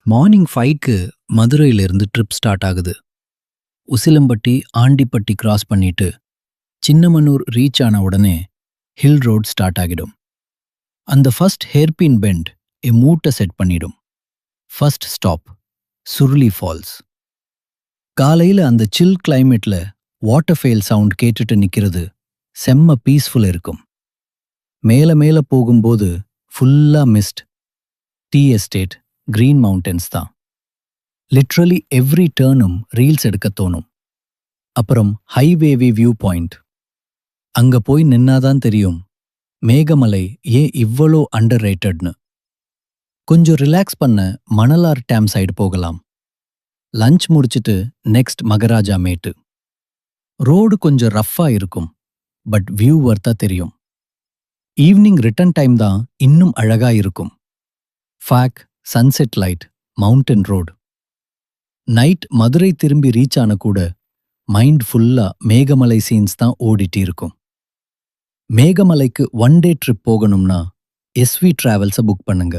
Morning 5க்கு மதுரையிலிருந்து trip start ஆகுது. Usilampatti, Andipatti cross பண்ணிட்டு சின்னமனூர் ரீச் ஆன உடனே ஹில் ரோட் ஸ்டார்ட் ஆகிடும். அந்த ஃபர்ஸ்ட் ஹேர்பின் பெண்ட் மூட்டை செட் பண்ணிடும். First stop Suruli falls. காலையில அந்த சில் கிளைமேட்ல வாட்டர்ஃபேல் சவுண்ட் கேட்டுட்டு நிக்கிறது செம்ம பீஸ்ஃபுல் இருக்கும். மேல மேல போகும்போது ஃபுல்லா mist, tea estate, green mountains தான். லிட்ரலி எவ்ரி டேர்னும் ரீல்ஸ் எடுக்க தோணும். அப்புறம் ஹைவேவி வியூ பாயிண்ட். அங்க போய் நின்னாதான் தெரியும் மேகமலை ஏன் இவ்வளோ அண்டர் ரேட்டட்னு. கொஞ்சம் ரிலாக்ஸ் பண்ண மணலார் டேம் சைடு போகலாம். லஞ்ச் முடிச்சிட்டு நெக்ஸ்ட் மகராஜா மேட்டு. ரோடு கொஞ்சம் ரஃப்பா இருக்கும், பட் வியூ வர்த்தா தெரியும். ஈவினிங் ரிட்டர்ன் டைம் தான் இன்னும் அழகா இருக்கும். Fog, sunset light, mountain road. Night Madurai திரும்பி ரீச் ஆன கூட மைண்ட் ஃபுல்லா மேகமலை சீன்ஸ் தான் ஓடிட்டு இருக்கும். மேகமலைக்கு 1 டே ட்ரிப் போகணும்னா எஸ்வி டிராவல்ஸை புக் பண்ணுங்க.